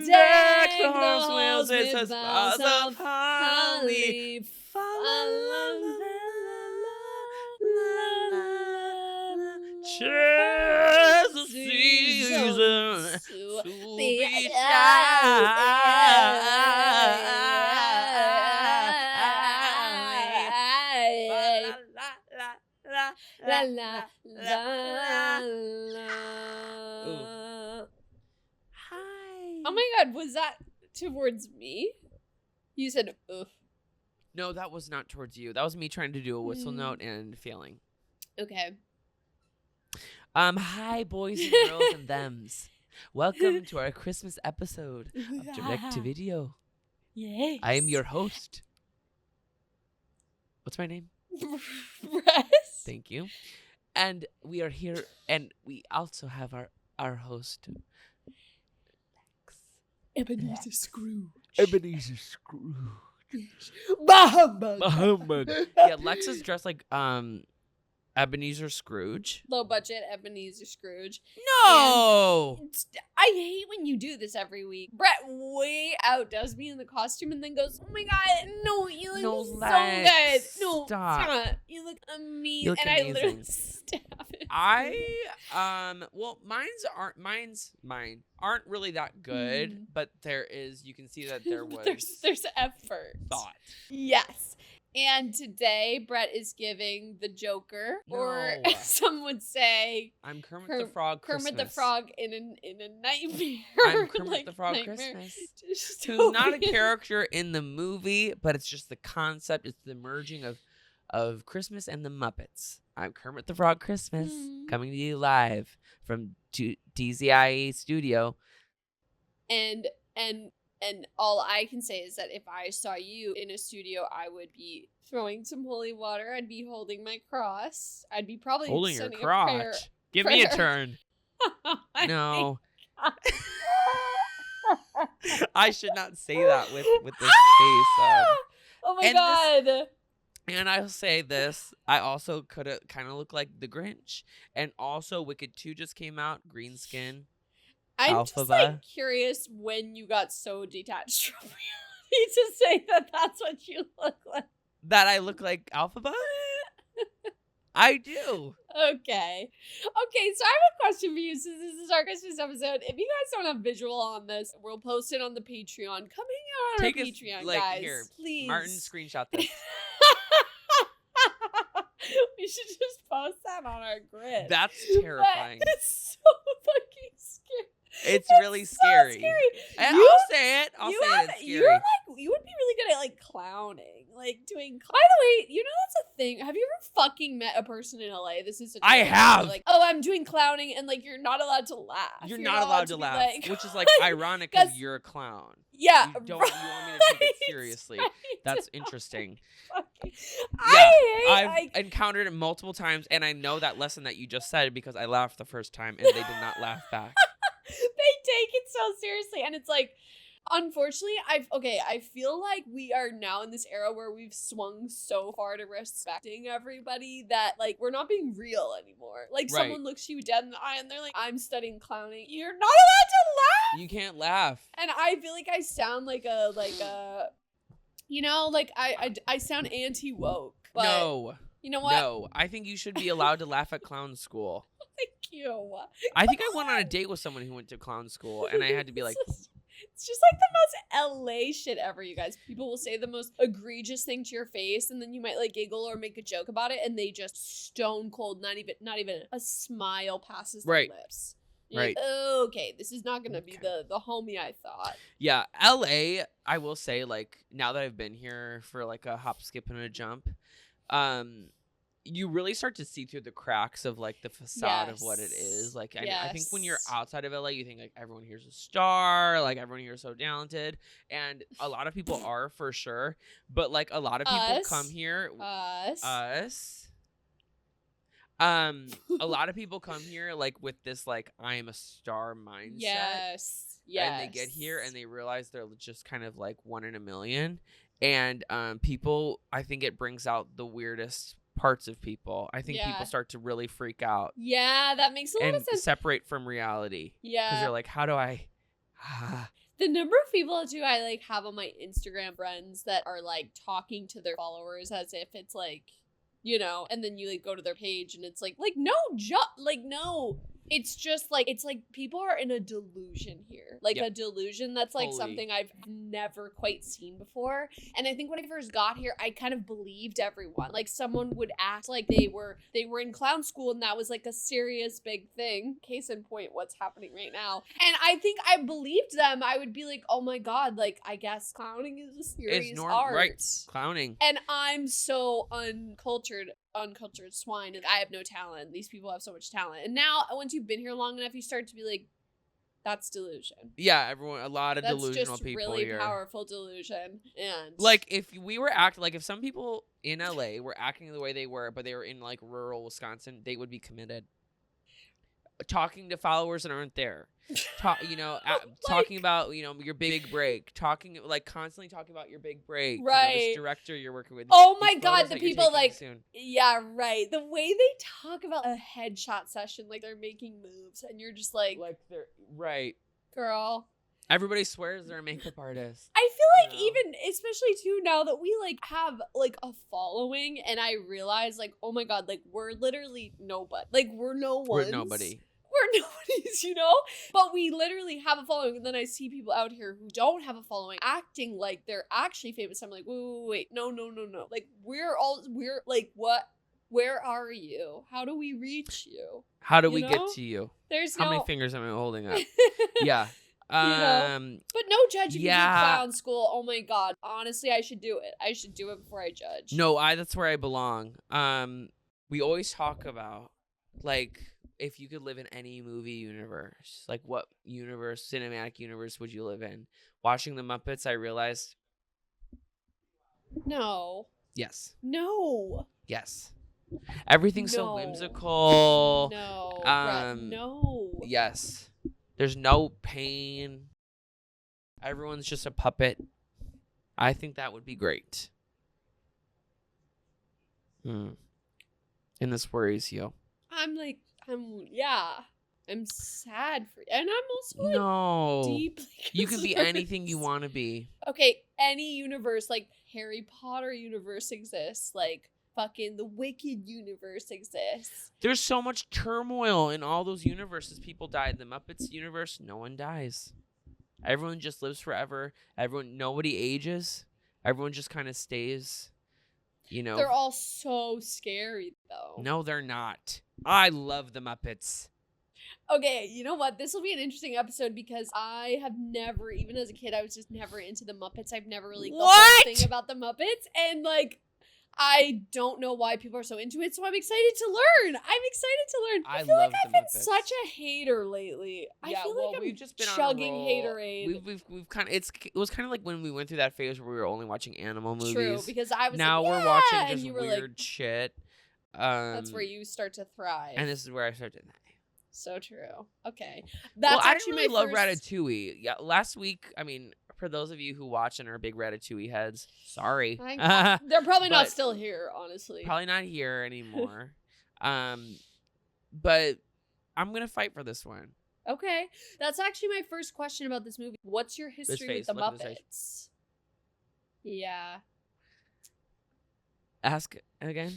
Deck the halls with boughs of holly. Tis the season to be shy. La la la la. Hi. Oh my god, was that towards me? You said oof. No, that was not towards you. That was me trying to do a whistle note and failing. Okay. Hi, boys and girls and thems. Welcome to our Christmas episode of Direct to Video. Yes. I am your host. What's my name? Press. Thank you. And we are here, and we also have our host, Ebenezer Scrooge. Ebenezer Scrooge. Muhammad. Yeah, Lex is dressed like Ebenezer Scrooge. Low budget Ebenezer Scrooge. No! I hate when you do this every week. Brett way outdoes me in the costume and then goes, oh my god, no, you look so good. No, stop. You look amazing. You look and amazing. I literally stab it. Well, mine aren't really that good, but there is, you can see that there was there's effort. thought. Yes. And today, Brett is giving the Joker, or No. some would say, I'm Kermit the Frog Christmas. Kermit the Frog in a nightmare. I'm Kermit like the Frog nightmare. Christmas. Just Who's not a open- character in the movie, but it's just the concept. It's the merging of Christmas and the Muppets. I'm Kermit the Frog Christmas, coming to you live from DZIE Studio. And all I can say is that if I saw you in a studio, I would be throwing some holy water. I'd be holding my cross. I'd be probably Holding your sending a prayer. crotch. Give me a prayer. turn. No. I should not say that with this face. Oh my and god. And I'll say this. I also could have kind of looked like the Grinch. And also Wicked 2 just came out. Green skin. I'm just like curious when you got so detached from reality to say that that's what you look like. That I look like Alphaba? I do. Okay, so I have a question for you since this is our Christmas episode. If you guys don't have visual on this, we'll post it on the Patreon. Come hang out on our Patreon, guys. Here, please. Martin, screenshot this. We should just post that on our grid. That's terrifying. But it's so fucking scary. It's really scary. So scary. And You- I'll say it. I'll say it's scary. You're like, you would be really good at like clowning, like doing. By the way, you know that's a thing. Have you ever fucking met a person in LA? This is. I have. Like, oh, I'm doing clowning, and like you're not allowed to laugh. You're not allowed to be laugh, like- which is like ironic because you're a clown. Yeah. You want me to take it seriously. Right. That's interesting. Fucking- Yeah, I I've hate. encountered it multiple times, and I know that lesson that you just said because I laughed the first time, and they did not laugh back. They take it so seriously, and it's like, unfortunately, I feel like we are now in this era where we've swung so far to respecting everybody that like we're not being real anymore. Like Right. someone looks you dead in the eye and they're like, I'm studying clowning. You're not allowed to laugh. You can't laugh. And I feel like I sound like a you know, like I sound anti-woke. But No. you know what? No. I think you should be allowed to laugh at clown school. Thank you. I think I went on a date with someone who went to clown school, and I had to be like, It's just like the most LA shit ever, you guys. People will say the most egregious thing to your face, and then you might like giggle or make a joke about it, and they just stone cold, not even a smile passes their Right. lips. You're Right. like, okay, this is not gonna be the homie I thought. yeah, LA, I will say, like, now that I've been here for like a hop, skip, and a jump, you really start to see through the cracks of like the facade of what it is. Like, I think when you're Yes. outside of LA, you think like everyone here's a star, like everyone here is so talented, and a lot of people are for sure. But like a lot of people Us. come here, Us. a lot of people come here like with this like I am a star mindset. Yes. And they get here and they realize they're just kind of like one in a million. And people, I think it brings out the weirdest parts of people. I think Yeah. people start to really freak out Yeah, that makes a lot and of sense. separate from reality. Because Yeah. you're like, how do I? The the number of people too I like have on my Instagram friends that are like talking to their followers as if it's like, you know, and then you like go to their page and it's like no, no. It's just like, it's like people are in a delusion here. Like a delusion that's like something I've never quite seen before. And I think when I first got here, I kind of believed everyone. Like someone would act like they were in clown school and that was like a serious big thing. Case in point, what's happening right now. And I think I believed them. I would be like, oh my God, like I guess clowning is a serious art. Right, clowning. And I'm so uncultured swine, and I have no talent. These people have so much talent. And now once you've been here long enough, you start to be like, that's delusion. Yeah, a lot of delusional people. That's just really powerful delusion. And like if we were acting like, if some people in LA were acting the way they were, but they were in like rural Wisconsin, they would be committed. Talking to followers that aren't there. Talking about, you know, your big break, constantly talking about your big break, right? You know, this director you're working with. Oh my God, the people like, yeah, right. The way they talk about a headshot session, like they're making moves, and you're just like they're right, girl. Everybody swears they're a makeup artist. I feel like even, especially too, now that we like have like a following, and I realize like, oh my God, like we're literally nobody. Like we're no ones. We're nobody. We're nobodies, you know? But we literally have a following, and then I see people out here who don't have a following acting like they're actually famous. I'm like, wait, no. Like we're like, what? Where are you? How do we reach you? How do we get to you? How many fingers am I holding up? Yeah. But no judging for clown school. Oh my God. Honestly, I should do it. I should do it before I judge. No, that's where I belong. We always talk about like, if you could live in any movie universe, like what cinematic universe would you live in? Watching the Muppets, I realized. No. Yes. No. Yes. Everything's so whimsical. No. No. Yes. There's no pain. Everyone's just a puppet. I think that would be great. And this worries you. I'm sad for you. And I'm also deeply concerned. You could be anything you want to be. Okay, any universe, like Harry Potter universe exists, like fucking the Wicked universe exists. There's so much turmoil in all those universes. People die. The Muppets universe, no one dies. Everyone just lives forever. Nobody ages. Everyone just kind of stays, you know. They're all so scary, though. No, they're not. I love the Muppets. Okay, you know what? This will be an interesting episode because I have never, even as a kid, I was just never into the Muppets. I've never really got the thing about the Muppets. And, like, I don't know why people are so into it, so I'm excited to learn. I feel like I've been such a hater lately. Yeah, I feel like we've just been chugging on a roll. haterade. We've kind of, it was kind of like when we went through that phase where we were only watching animal movies. True, because I was now like, we're watching just weird like, shit. That's where you start to thrive. And this is where I started. So true. Okay. I didn't really love Ratatouille. Yeah, last week, I mean, for those of you who watch and are big Ratatouille heads, sorry. They're probably not still here, honestly. Probably not here anymore. But I'm going to fight for this one. Okay. That's actually my first question about this movie. What's your history with the Muppets? Yeah. Ask again.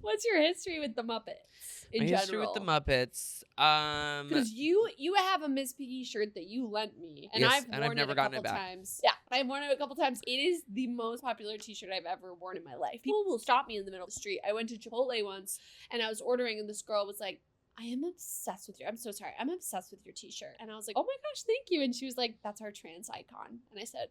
What's your history with the Muppets in general? History with the Muppets. Because you have a Miss Piggy shirt that you lent me, and yes, I've worn never it a gotten couple it back. times. Yeah, I've worn it a couple times. It is the most popular T-shirt I've ever worn in my life. People will stop me in the middle of the street. I went to Chipotle once, and I was ordering, and this girl was like, I am obsessed with I'm so sorry. I'm obsessed with your T-shirt. And I was like, oh my gosh, thank you. And she was like, that's our trans icon. And I said,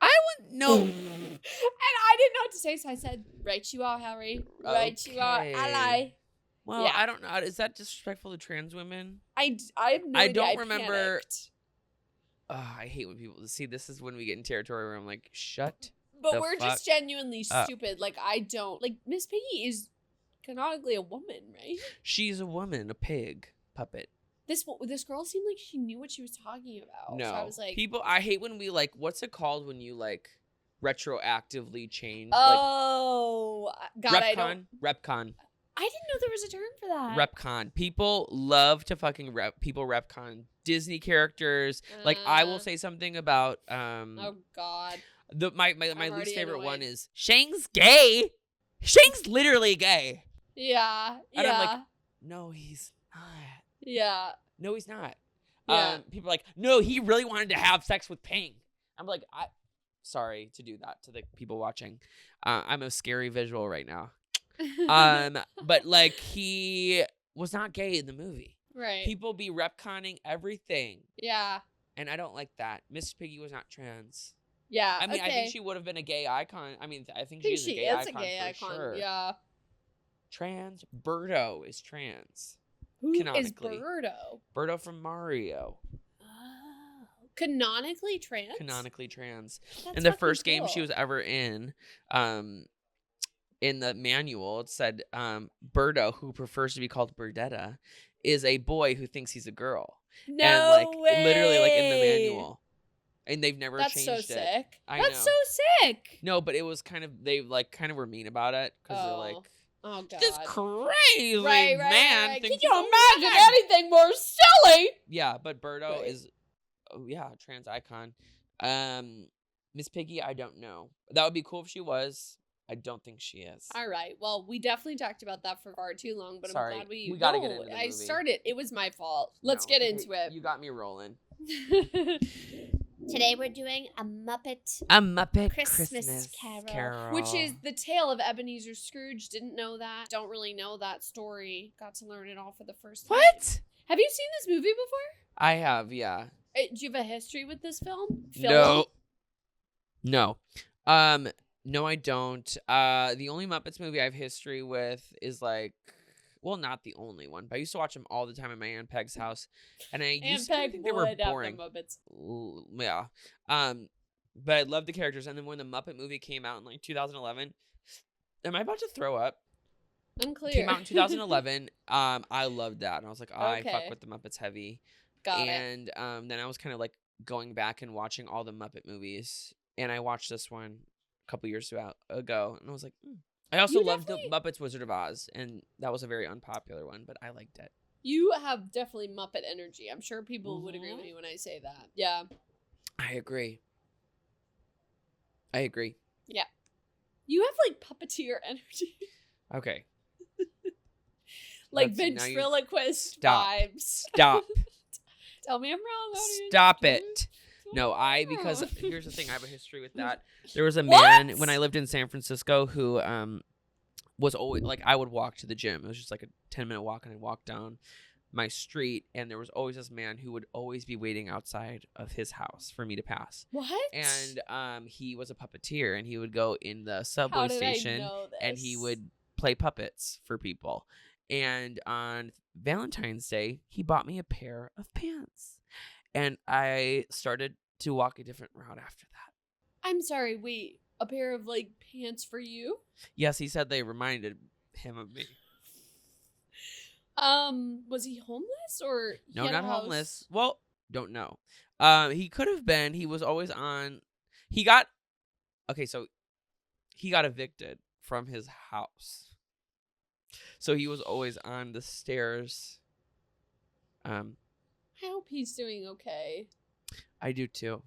I wouldn't know. And I didn't know what to say, so I said, right you are, Harry. Right you are, ally. Well, yeah. I don't know. Is that disrespectful to trans women? I have no idea. Don't remember. Panicked. I hate when people see. This is when we get in territory where I'm like, shut. But we're just genuinely stupid. Like, I don't. Like, Miss Piggy is canonically a woman, right? She's a woman, a pig puppet. This girl seemed like she knew what she was talking about. No, so I was like, I hate when we like. What's it called when you like retroactively change? Oh, like, God, Repcon. Repcon. I didn't know there was a term for that. Repcon. People love to fucking repcon Disney characters. Like, I will say something about oh God. My least favorite one is Shang's gay. Shang's literally gay. Yeah. And I'm like, no, he's not. Yeah. No, he's not. Yeah. People are like, no, he really wanted to have sex with Ping. I'm like, sorry to do that to the people watching. I'm a scary visual right now. But like, he was not gay in the movie. Right. People be retconning everything. Yeah. And I don't like that. Miss Piggy was not trans. Yeah. I mean, okay. I think she would have been a gay icon. I mean, I think she's a gay icon. Sure. Yeah. Trans. Birdo is trans. Who canonically. is Birdo? Birdo from Mario. Oh. Canonically trans? Canonically trans. That's in the first cool. game she was ever in the manual, it said Birdo, who prefers to be called Birdetta, is a boy who thinks he's a girl. No and like way. literally like in the manual. And they've never changed it. That's so sick. I That's know. so sick. No, but it was kind of, they like kind of were mean about it because they're like, oh God, this crazy man. Right. Can thinks you he's imagine anything more silly? Yeah, but Birdo is, trans icon. Miss Piggy, I don't know. That would be cool if she was. I don't think she is. All right. Well, we definitely talked about that for far too long, but Sorry, I'm glad we gotta get into the movie. I started. It was my fault. Let's get into it. You got me rolling. Today we're doing a Muppet Christmas Carol. Which is the tale of Ebenezer Scrooge. Didn't know that. Don't really know that story. Got to learn it all for the first time. What? Have you seen this movie before? I have, yeah. Do you have a history with this film? No. No, I don't. The only Muppets movie I have history with is like, well, not the only one, but I used to watch them all the time at my Aunt Peg's house, and I used to think they were boring. Muppets. Yeah. But I loved the characters, and then when the Muppet movie came out in like 2011, am I about to throw up? Unclear. Came out in 2011. I loved that, and I was like, I fuck with the Muppets heavy. Got it. And then I was kind of like going back and watching all the Muppet movies, and I watched this one a couple years ago, and I was like, I also loved the Muppets Wizard of Oz, and that was a very unpopular one, but I liked it. You have definitely Muppet energy. I'm sure people would agree with me when I say that. Yeah. I agree. Yeah. You have like puppeteer energy. Okay. Like ventriloquist vibes. Stop. Tell me I'm wrong. Stop it. No, because here's the thing, I have a history with that. There was a man when I lived in San Francisco who was always like, I would walk to the gym. It was just like a 10-minute walk, and I'd walk down my street, and there was always this man who would always be waiting outside of his house for me to pass. What? And he was a puppeteer, and he would go in the subway station and he would play puppets for people. And on Valentine's Day, he bought me a pair of pants. And I started to walk a different route after that. I'm sorry, wait. A pair of like pants for you? Yes, he said they reminded him of me. Was he homeless or no, not homeless? Well, don't know. He could have been. He was always on. He got evicted from his house, so he was always on the stairs. I hope he's doing okay. I do too.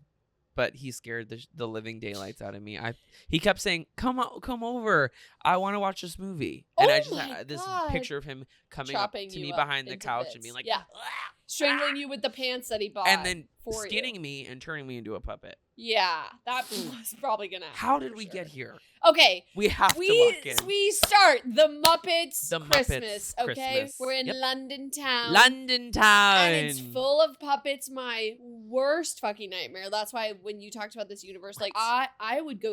But he scared the living daylights out of me. He kept saying, "Come over. I want to watch this movie." And I just had this picture of him coming up to me behind the couch and being like, strangling you with the pants that he bought, and then skinning me and turning me into a puppet. Yeah, that was probably gonna happen. How did we get here? Okay, we have to walk in. We start the Muppets Christmas. Okay, Christmas. We're in London town. And it's full of puppets. My worst fucking nightmare. That's why when you talked about this universe, like I would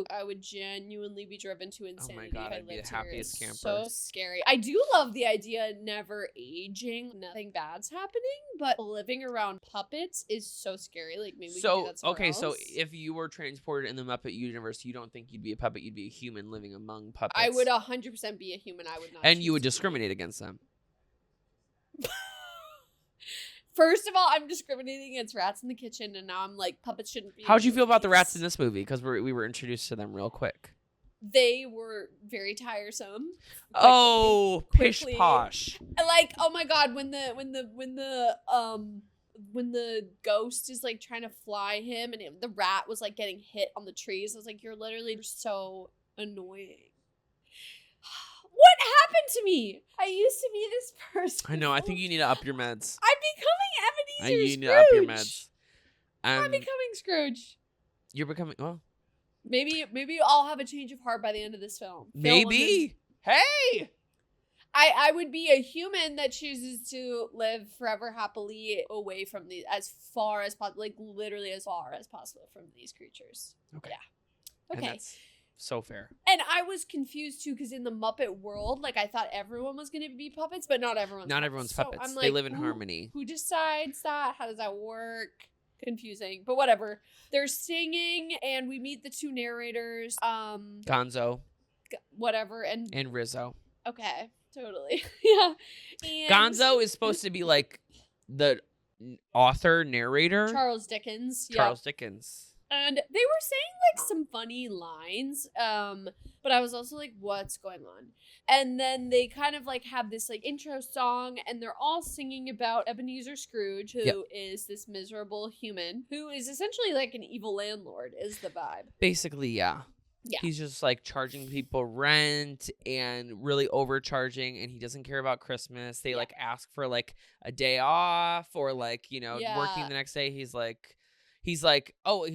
genuinely be driven to insanity. Oh my God, if I I'd be lived the happiest camper. So scary. I do love the idea of never aging, nothing bad's happening, but living around puppets is so scary. Like maybe we could do that somewhere else. So if you were transported in the Muppet universe, you don't think you'd be a puppet, you'd be a human living among puppets. I would 100% be a human. I would not. And you would discriminate against them. First of all, I'm discriminating against rats in the kitchen, and now I'm like, puppets shouldn't be. How'd you feel about the rats in this movie? Because we were introduced to them real quick. they were very tiresome. Oh, pish quickly. posh. Like, oh my god, when the ghost is like trying to fly him and the rat was like getting hit on the trees, I was like, you're literally so annoying. What happened to me? I used to be this person. I know. I think you need to up your meds. I'm becoming Ebenezer You Scrooge. need to up your meds. I'm becoming Scrooge. You're becoming, well. Maybe I'll have a change of heart by the end of this film. Maybe. Hey! I would be a human that chooses to live forever happily away from these, as far as possible, like literally as far as possible from these creatures. Okay. Yeah. Okay. And that's so fair. And I was confused too, because in the Muppet world, like I thought everyone was going to be puppets, but not everyone's Not puppets. everyone's So puppets. I'm They like, live in harmony. Who decides that? How does that work? Confusing, but whatever. They're singing, and we meet the two narrators. Gonzo. Whatever, and Rizzo. okay, totally, yeah. And Gonzo is supposed to be like the author narrator. Charles Dickens. Charles Dickens. And they were saying like some funny lines, but I was also like, what's going on? And then they kind of like have this like intro song, and they're all singing about Ebenezer Scrooge, who is this miserable human who is essentially like an evil landlord, is the vibe. Basically, yeah. Yeah. He's just like charging people rent and really overcharging, and he doesn't care about Christmas. They like ask for like a day off or like, you know, working the next day. He's like, oh,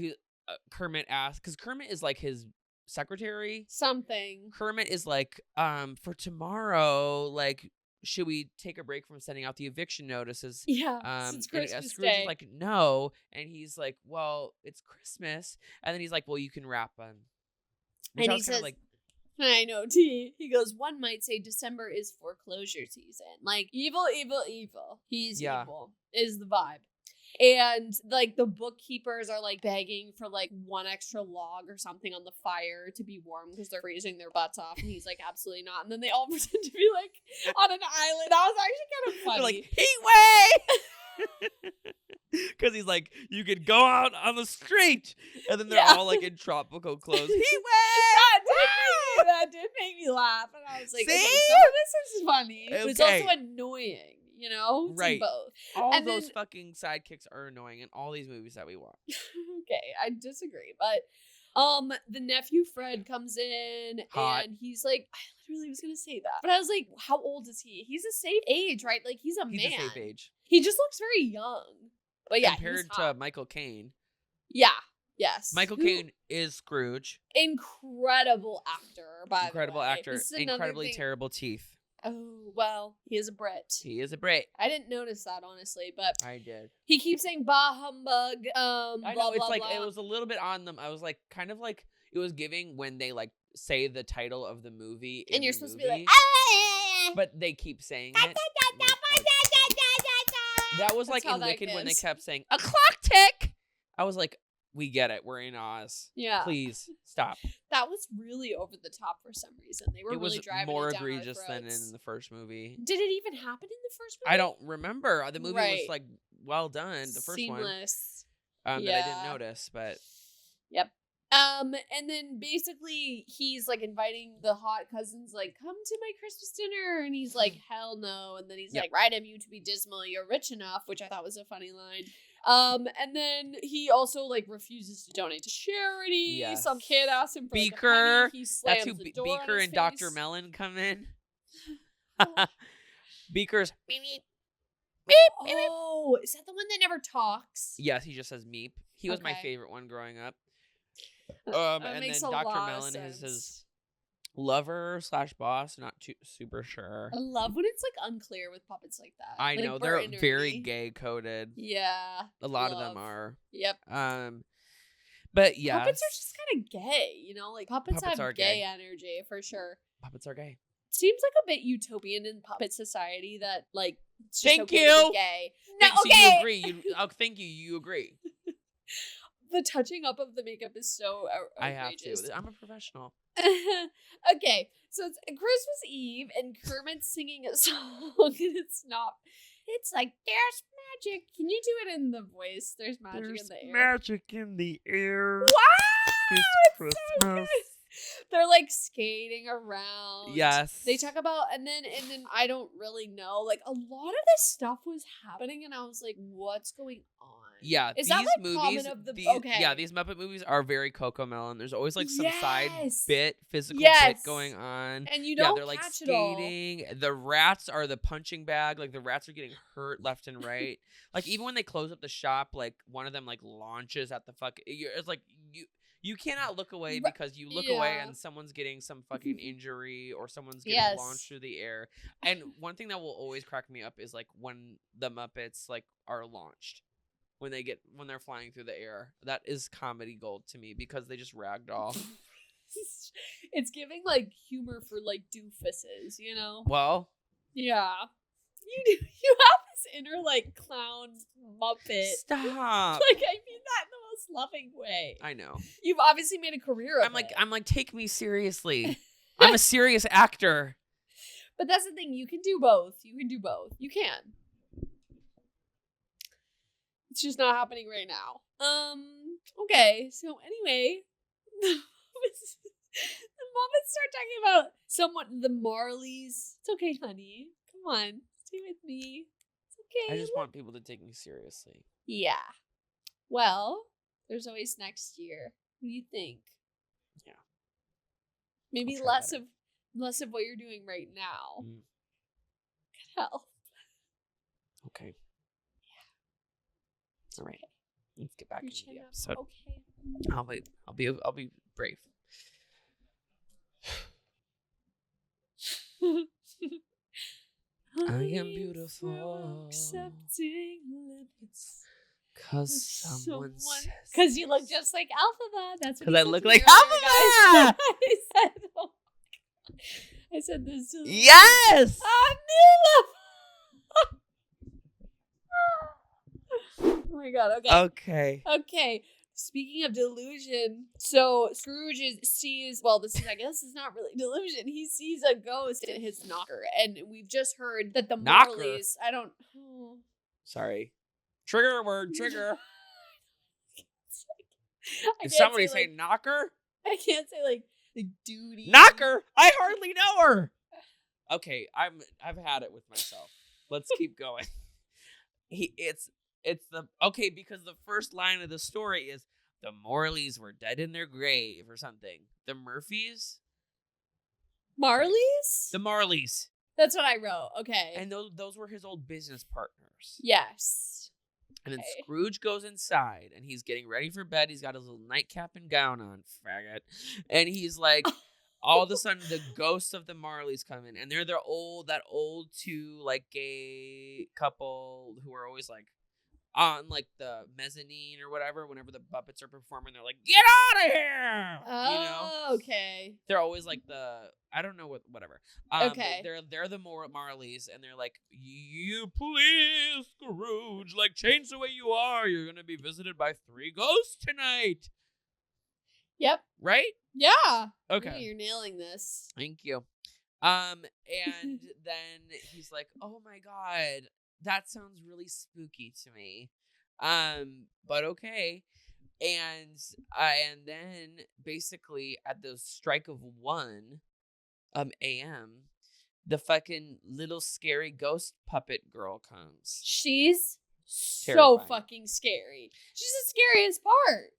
Kermit asked, because Kermit is like his secretary. Something. Kermit is like, for tomorrow, like, should we take a break from sending out the eviction notices? Yeah. Since Christmas Scrooge Day. is like, no. And he's like, well, it's Christmas. And then he's like, well, you can wrap them. And he says, like, I know, T. He goes, one might say December is foreclosure season. Like, evil, evil, evil. He's evil, is the vibe. And, like, the bookkeepers are, like, begging for, like, one extra log or something on the fire to be warm because they're freezing their butts off. And he's like, absolutely not. And then they all pretend to be, like, on an island. That was actually kind of funny. They're like, heat wave! Because he's like, you could go out on the street. And then they're all, like, in tropical clothes. Heat wave! That did make me laugh. And I was like, see? okay, some of this is funny. Okay. But it's also annoying. You know? It's right. both. All those fucking sidekicks are annoying in all these movies that we watch. Okay, I disagree. But the nephew Fred comes in and he's like, I literally was gonna say that. But I was like, how old is he? He's a safe age, right? Like he's a man. He's a safe age. He just looks very young. But yeah, compared to Michael Caine. Yeah. Yes. Michael Caine is Scrooge. Incredible actor, by the way. Incredible actor. Incredibly terrible teeth. Oh, well, he is a Brit. He is a Brit. I didn't notice that, honestly, but I did. He keeps saying bah humbug. I know, blah, it's blah, like, blah. it was a little bit on them. I was like, kind of like, it was giving when they like say the title of the movie. And you're supposed to be like, but they keep saying it. That was like in Wicked when they kept saying, a clock tick. I was like, we get it. We're in Oz. Yeah. Please stop. That was really over the top for some reason. They were really driving more it down egregious our than throats. in the first movie. Did it even happen in the first movie? I don't remember. The movie was like well done. The first Seamless. one. That I didn't notice, but. Yep. And then basically he's like inviting the hot cousins, like, come to my Christmas dinner. And he's like, hell no. And then he's like, right, I'm you to be dismal. You're rich enough, which I thought was a funny line. And then he also like refuses to donate to charity. Yes. Some kid asks him for Beaker. Like, a penny. He slams That's who the door Beaker on his and Dr. face. Mellon come in. Beaker's beep, beep, beep, beep. Oh, is that the one that never talks? Yes, he just says meep. He was my favorite one growing up. And then makes Dr. a lot Mellon of is sense. his lover / boss. Not too super sure. I love when it's like unclear with puppets like that. I like, know they're Bert and very Ernie. gay coded. Yeah, A lot of them are. Yep. But yeah, puppets are just kind of gay. You know, like puppets Puppets have are gay gay. energy for sure. Puppets are gay. Seems like a bit utopian in puppet society that like. It's just Thank okay you. To be gay. No, So okay. you agree? Thank you. You agree. The touching up of the makeup is so outrageous. I have to. I'm a professional. Okay, so it's Christmas Eve and Kermit's singing a song and it's not. It's like, there's magic. Can you do it in the voice? There's magic in the air. Magic in the air. Wow! It's So Christmas. They're like skating around. Yes. They talk about and then I don't really know. Like a lot of this stuff was happening and I was like, what's going on? Yeah, Is these that like movies, common of the okay. Yeah, these Muppet movies are very Cocomelon. There's always like some side physical bit going on. And you don't they're like catch it all. skating. The rats are the punching bag. Like the rats are getting hurt left and right. Like even when they close up the shop, like one of them like launches at the it's like you cannot look away because you look away and someone's getting some fucking injury or someone's getting launched through the air. And one thing that will always crack me up is like when the Muppets like are launched. When they're flying through the air. That is comedy gold to me because they just ragdoll. It's giving like humor for like doofuses, you know? Well. Yeah. You have this inner like clown Muppet. Stop. Like I mean that in the most loving way. I know. You've obviously made a career of it. I'm like, take me seriously. I'm a serious actor. But that's the thing, you can do both. You can. It's just not happening right now. Okay, so anyway, the Muppets start talking about the Marleys. It's okay, honey. Come on, stay with me. It's okay. I just want people to take me seriously. Yeah. Well, there's always next year. What do you think? Yeah. Maybe less of what you're doing right now. Could help. Okay. All right, let's get back into the episode. Okay. I'll be brave. I am beautiful. Accepting limits. Cause someone says. Cause you look just like Alphabet. That's what. Cause I look like Alphabet. I said this. Yes. Oh my god, okay. Speaking of delusion, so Scrooge sees, well, I guess it's not really delusion. He sees a ghost in his knocker, and we've just heard that the Marleys, Sorry. Trigger word, trigger. Did somebody say knocker? I can't say like the duty. Knocker? I hardly know her. Okay, I've had it with myself. Let's keep going. Because the first line of the story is the Morleys were dead in their grave or something. The Murphys? Marleys? The Marleys. That's what I wrote. Okay. And those were his old business partners. Yes. And then Scrooge goes inside and he's getting ready for bed. He's got his little nightcap and gown on, faggot. And he's like, all of a sudden the ghosts of the Marleys come in. And they're that old two like gay couple who are always like on like the mezzanine or whatever, whenever the Muppets are performing, they're like, "Get out of here!" Oh, okay. They're always like I don't know whatever. Okay. They're the Marleys, and they're like, "You please, Scrooge, like change the way you are. You're gonna be visited by 3 ghosts tonight." Yep. Right? Yeah. Okay. Yeah, you're nailing this. Thank you. And then he's like, "Oh my god. That sounds really spooky to me." But okay. And then basically at the strike of 1 a.m., the fucking little scary ghost puppet girl comes. She's so fucking scary. She's the scariest part.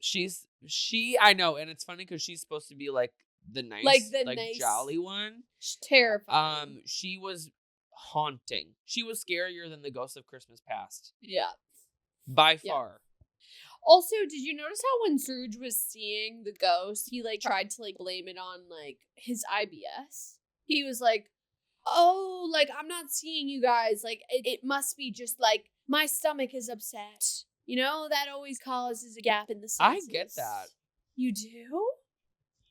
I know, and it's funny because she's supposed to be like the nice, nice jolly one. She's terrifying. She was haunting. She was scarier than the Ghost of Christmas Past. Yeah. By far. Also, did you notice how when Scrooge was seeing the ghost, he like tried to like blame it on like his IBS? He was like, "Oh, like I'm not seeing you guys. Like it must be just like my stomach is upset. You know, that always causes a gap in the senses." I get that. You do?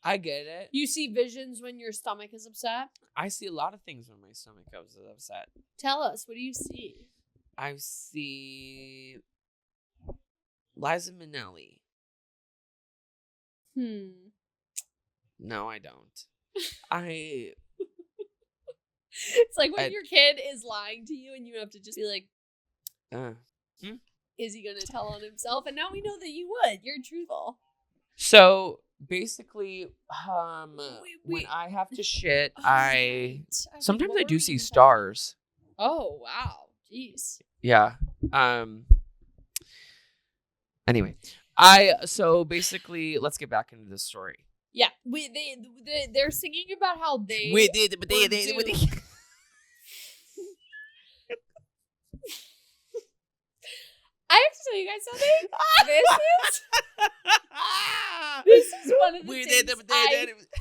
I get it. You see visions when your stomach is upset? I see a lot of things when my stomach is upset. Tell us, what do you see? I see Liza Minnelli. No, I don't. It's like when your kid is lying to you and you have to just be like, is he going to tell on himself? And now we know that you would. You're truthful. So basically, when Wait. I have to shit, Oh, I right. Okay, sometimes what I were do we see even talking stars. about? Oh, wow. Jeez. Yeah. Anyway, so basically, let's get back into this story. Yeah, they're singing about how they were doomed. I have to tell you guys something. This is one of the things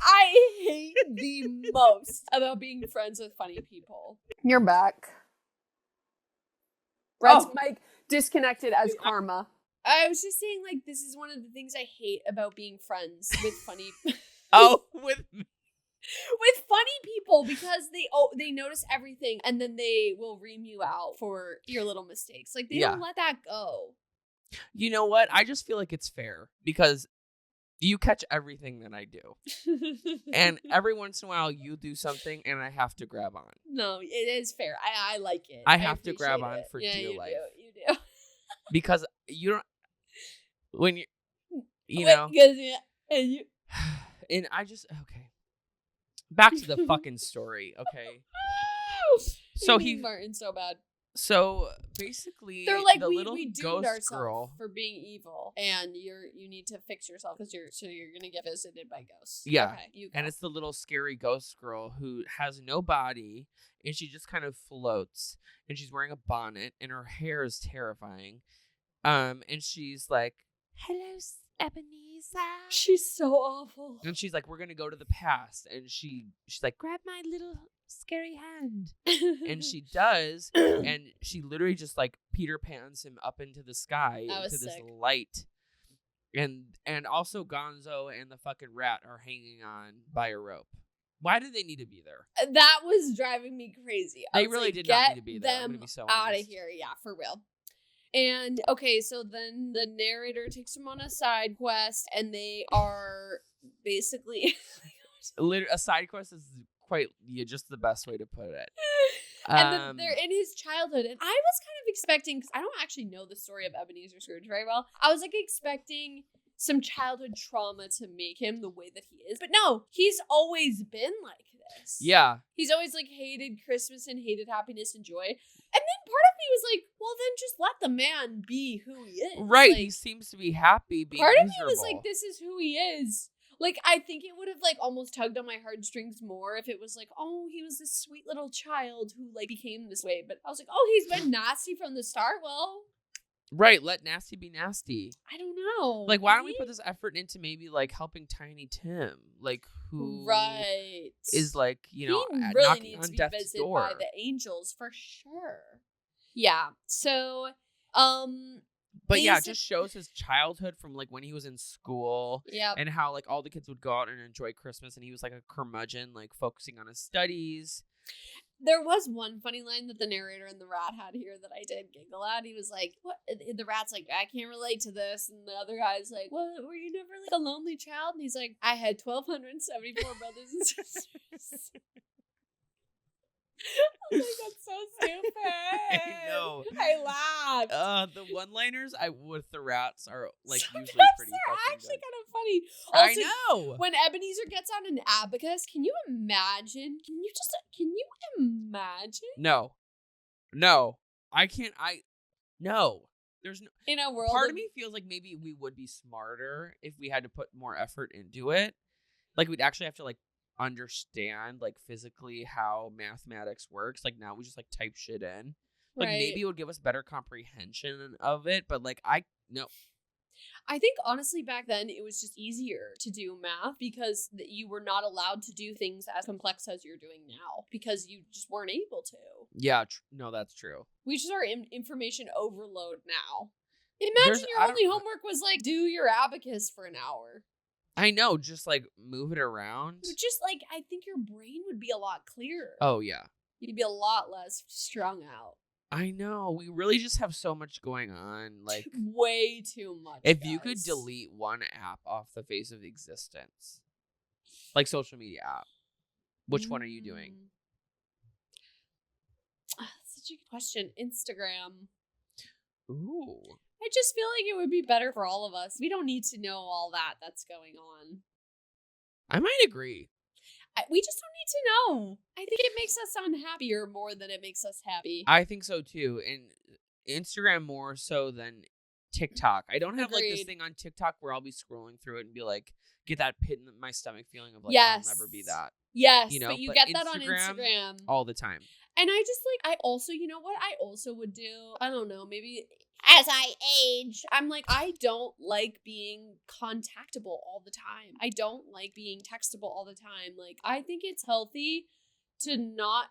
I hate the most about being friends with funny people. You're back. Brett's mic disconnected as karma. I was just saying, like, this is one of the things I hate about being friends with funny. With funny people, because they notice everything and then they will ream you out for your little mistakes. Like, they don't let that go. You know what? I just feel like it's fair because you catch everything that I do. And every once in a while you do something and I have to grab on. No, it is fair. I like it. I have to grab on for dear life. You do. Because you don't, when you know. And I just, okay. Back to the fucking story, okay? So Martin's so bad. So basically, they're like, the we little doomed ghost ourselves girl for being evil, and you need to fix yourself because you're gonna get visited by ghosts. Yeah, okay, you go. And it's the little scary ghost girl who has no body, and she just kind of floats, and she's wearing a bonnet, and her hair is terrifying. And she's like, "Hello, Ebenezer." She's so awful. And she's like, "We're gonna go to the past," and she's like, "Grab my little scary hand." And she does, and she literally just like Peter Pans him up into the sky into this light. And also Gonzo and the fucking rat are hanging on by a rope. Why do they need to be there? That was driving me crazy. They really did not need to be there. Get I'm them gonna be so out of honest. here, yeah, for real. And okay, so then the narrator takes them on a side quest, and they are basically a side quest is quite just the best way to put it. And then they're in his childhood, and I was kind of expecting, because I don't actually know the story of Ebenezer Scrooge very well. I was like expecting some childhood trauma to make him the way that he is, but no, he's always been like this. Yeah, he's always like hated Christmas and hated happiness and joy. And then part of me was like, well, then just let the man be who he is. Right, like, he seems to be happy being part miserable. of me was like, this is who he is. Like, I think it would have, like, almost tugged on my heartstrings more if it was like, oh, he was this sweet little child who, like, became this way. But I was like, oh, he's been nasty from the start. Well, right, let nasty be nasty. I don't know. Like, why don't we put this effort into maybe, like, helping Tiny Tim? Like, who is, like, you know, he really knocking needs on to be death's visited door. by the angels for sure. Yeah, so, but yeah, it just shows his childhood from, like, when he was in school. Yeah. And how, like, all the kids would go out and enjoy Christmas, and he was, like, a curmudgeon, like, focusing on his studies. There was one funny line that the narrator and the rat had here that I did giggle at. He was like, what? The rat's like, I can't relate to this. And the other guy's like, well, were you never, like, a lonely child? And he's like, I had 1,274 brothers and sisters. I'm like, that's so stupid. I know. I laughed. The one-liners with the rats are, like, sometimes usually pretty they're fucking actually good. kind of funny. Also, I know. When Ebenezer gets on an abacus, can you imagine? Can you imagine? No. I can't. No. There's no. In a world. Part of me feels like maybe we would be smarter if we had to put more effort into it. Like, we'd actually have to, like, understand, like, physically how mathematics works. Like, now we just, like, type shit in. Like, maybe it would give us better comprehension of it, but, like, no. I think, honestly, back then, it was just easier to do math because you were not allowed to do things as complex as you're doing now because you just weren't able to. Yeah, no, that's true. We just are in information overload now. Imagine your only homework was, like, do your abacus for an hour. I know, just, like, move it around. Just, like, I think your brain would be a lot clearer. Oh, yeah. You'd be a lot less strung out. I know. We really just have so much going on. Like, way too much. If you could delete one app off the face of existence, like social media app, which one are you doing? Such a good question. Instagram. Ooh. I I just feel like it would be better for all of us. We don't need to know all that's going on. I might agree. We just don't need to know. I think it makes us unhappier more than it makes us happy. I think so too. And Instagram more so than TikTok. I don't have like this Agreed. thing on TikTok where I'll be scrolling through it and be like, get that pit in my stomach feeling of like, Yes. I'll never be that. Yes, You know, but you but get that on Instagram. all the time. And I just like, I also, you know what I also would do? I don't know, maybe As I age. I'm like, I don't like being contactable all the time. I don't like being textable all the time. Like, I think it's healthy to not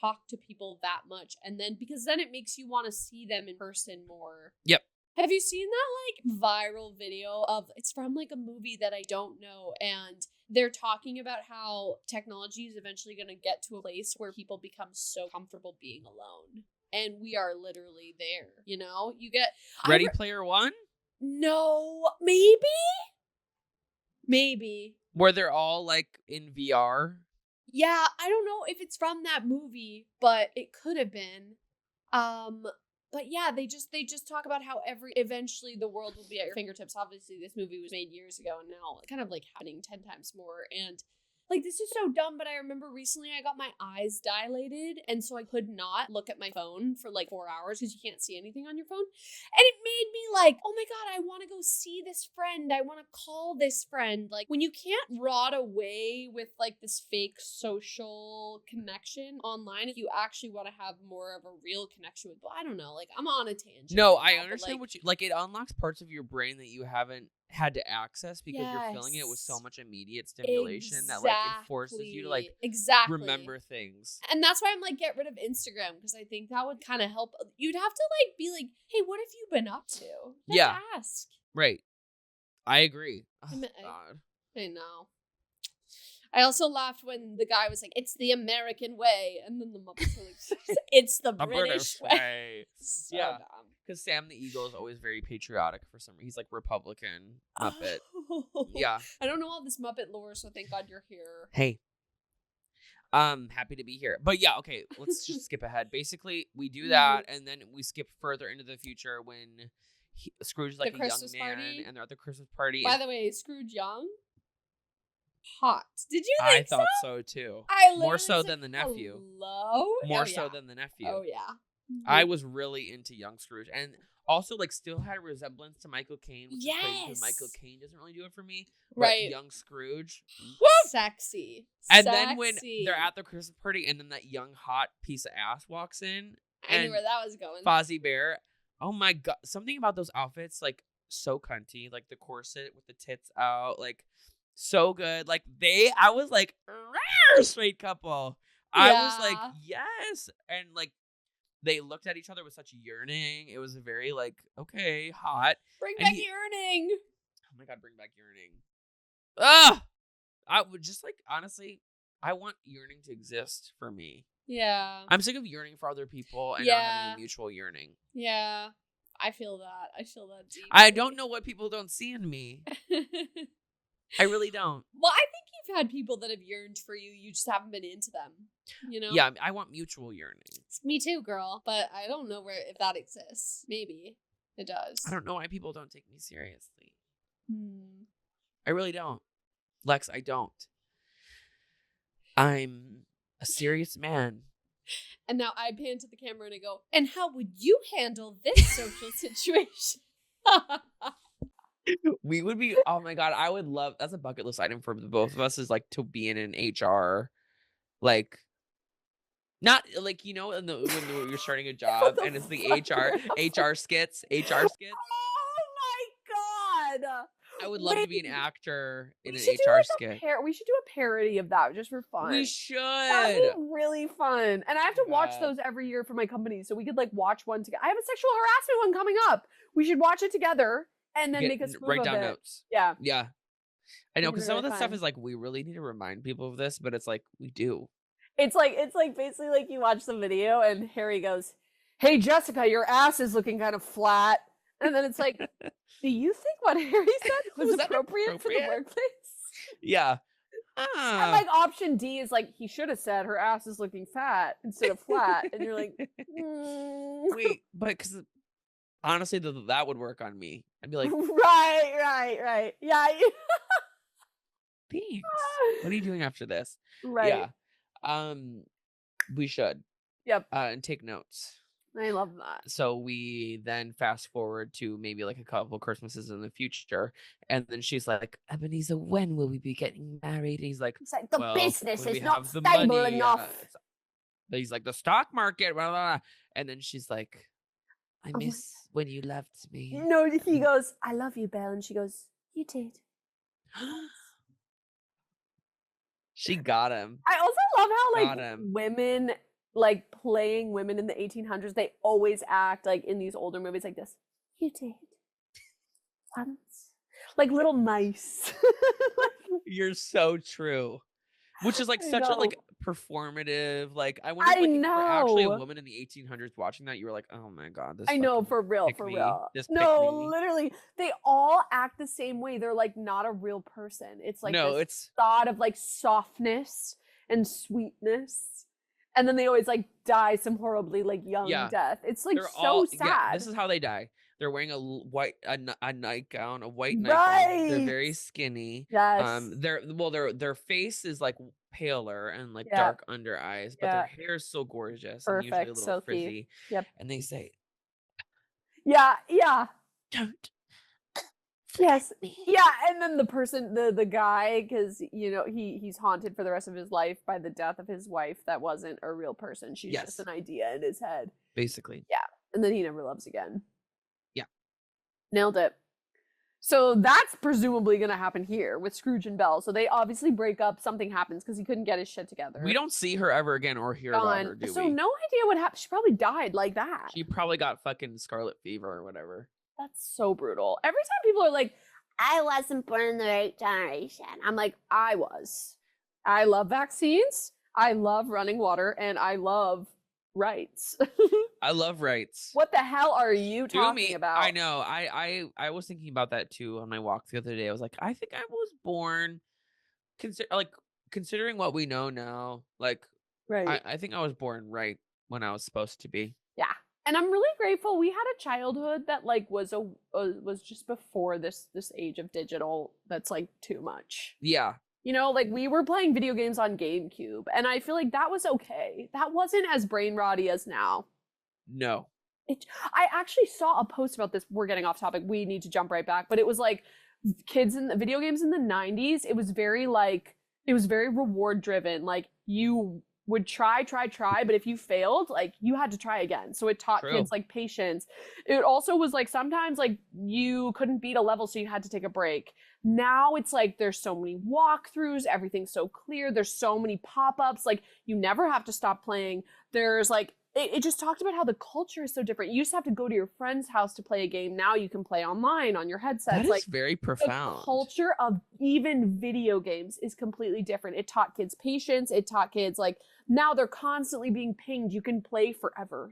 talk to people that much. And then, because then it makes you want to see them in person more. Yep. Have you seen that like viral video of, it's from like a movie that I don't know, and they're talking about how technology is eventually going to get to a place where people become so comfortable being alone. And we are literally there, you know? You get Ready Player One? No, maybe? Maybe. Where they're all like in VR? Yeah, I don't know if it's from that movie, but it could have been. But yeah, they just talk about how eventually the world will be at your fingertips. Obviously, this movie was made years ago, and now it's kind of like happening 10 times more. And like, this is so dumb, but I remember recently I got my eyes dilated, and so I could not look at my phone for like 4 hours because you can't see anything on your phone. And it made me like, oh my God, I want to go see this friend. I want to call this friend. Like, when you can't rot away with like this fake social connection online, if you actually want to have more of a real connection with, I don't know, like, I'm on a tangent. No, right I now, understand but, what you like. It unlocks parts of your brain that you haven't had to access because you're filling it with Yes. so much immediate stimulation that like it forces you to like remember things. And that's why I'm like, get rid of Instagram, because I think that would kind of help. You'd have to like be like, hey, what have you been up to? You have to ask. Right. I agree. Oh, I- God. I know. I also laughed when the guy was like, it's the American way. And then the Muppets were like, it's the British way. So Yeah. dumb. Because Sam the Eagle is always very patriotic for some reason. He's like Republican Muppet. Oh. Yeah. I don't know all this Muppet lore, so thank God you're here. Hey. Happy to be here. But yeah, okay, let's just skip ahead. Basically, we do that, and then we skip further into the future when Scrooge is like a young Christmas man, party? and they're at the Christmas party. By the way, Scrooge Young? Hot. Did you think I thought so too. I More literally so said, than the nephew. Hello? More Oh, so yeah. than the nephew. Oh, yeah. I was really into young Scrooge, and also like still had a resemblance to Michael Caine, which is crazy because Michael Yes. Caine doesn't really do it for me. Right. But young Scrooge. Sexy. And then when they're at the Christmas party, and then that young hot piece of ass walks in, I knew and where that was going. Fozzie Bear. Oh my God. Something about those outfits, like so cunty, like the corset with the tits out, like so good. Like I was like, sweet couple. I was like, yes. And like, they looked at each other with such yearning. It was very like, okay, hot. Bring And back yearning. Oh my God, bring back yearning. Ugh. I would just like, honestly, I want yearning to exist for me. Yeah. I'm sick of yearning for other people and not having a mutual yearning. Yeah. I feel that. I feel that deeply. I don't know what people don't see in me. I really don't. Well, I think you've had people that have yearned for you. You just haven't been into them. You know? Yeah, I want mutual yearning. Me too, girl. But I don't know if that exists. Maybe it does. I don't know why people don't take me seriously. Hmm. I really don't. Lex, I don't. I'm a serious man. And now I pan to the camera and I go, and how would you handle this social situation? We would be, oh my God, I would love, that's a bucket list item for the both of us, is like to be in an HR, like, not like, you know, when you're starting a job and it's the HR skits. Oh my God. I would love to be an actor in We an should do, HR like, skit. we should do a parody of that just for fun. We should. That'd be really fun. And I have to watch God. those every year for my company, so we could like watch one together. I have a sexual harassment one coming up. We should watch it together and then make a spoof write of down it. notes. Yeah. Yeah. I know, It'd be because some of really the stuff fun. is like, we really need to remind people of this, but it's like, we do. It's like basically like you watch the video and Harry goes, "Hey Jessica, your ass is looking kind of flat." And then it's like, do you think what Harry said was that appropriate for the appropriate? workplace? Yeah. And like option D is like, he should have said her ass is looking fat instead of flat. And you're like, Wait, but because Honestly, that would work on me. I'd be like, right. Yeah. thanks. What are you doing after this? Right. Yeah. We should. Yep. And take notes. I love that. So we then fast forward to maybe like a couple Christmases in the future, and then she's like, Ebenezer, when will we be getting married? And he's like, It's like the well, business when is we not have the stable money, enough. he's like, the stock market, blah, blah, blah. And then she's like, I Oh my miss when you left me. No, he goes, I love you, Belle. And she goes, you did. She got him. I also love how Got like him. women, like playing women in the 1800s, they always act like in these older movies like this. You did. Once. Like little mice. You're so true. Which is like I such a know. like performative, like I wonder if, I like, if you were actually a know. woman in the 1800s watching that, you were like, oh my god, this I know, fucking for real, pick for me, real. this No, pick me. literally, they all act the same way. They're like not a real person. It's like No, this it's thought of like softness and sweetness. And then they always like die some horribly like young Yeah. death. It's like they're so all sad. yeah, this is how they die. They're wearing a nightgown, a white nightgown. They're very Right. skinny. Yes. Their face is like paler and like Yeah. dark under eyes, but their Yeah. hair is so gorgeous and usually a Perfect. little Silky. frizzy. Yep. And they say, Yeah. Yeah. don't Yes. me. Yeah, and then the person, the guy, because you know he's haunted for the rest of his life by the death of his wife. That wasn't a real person. She's Yes. just an idea in his head. Basically. And then he never loves again. Yeah. Nailed it. So that's presumably going to happen here with Scrooge and Belle. So they obviously break up. Something happens because he couldn't get his shit together. We don't see her ever again or hear about her, do So we? no idea what happened. She probably died like that. She probably got fucking scarlet fever or whatever. That's so brutal. Every time people are like, I wasn't born in the right generation. I'm like, I was. I love vaccines. I love running water, and I love rights. I love rights. What the hell are you Do talking me. about? I know. I was thinking about that too on my walk the other day. I was like, I think I was born, considering what we know now. Like, Right. I think I was born right when I was supposed to be. Yeah. And I'm really grateful we had a childhood that like was just before this age of digital that's like too much. Yeah. You know, like we were playing video games on GameCube, and I feel like that was okay. That wasn't as brain rotty as now. No. I actually saw a post about this. We're getting off topic. We need to jump right back. But it was like kids in the video games in the 90s. It was very reward driven. Like you would try, but if you failed, like you had to try again. So it taught True. kids like patience. It also was like sometimes like you couldn't beat a level, so you had to take a break. Now it's like there's so many walkthroughs, everything's so clear, there's so many pop-ups, like you never have to stop playing. There's like it just talked about how the culture is so different. You used to have to go to your friend's house to play a game. Now you can play online on your headset. That is like very the profound. culture of even video games is completely different. It taught kids patience. It taught kids like now they're constantly being pinged. You can play forever.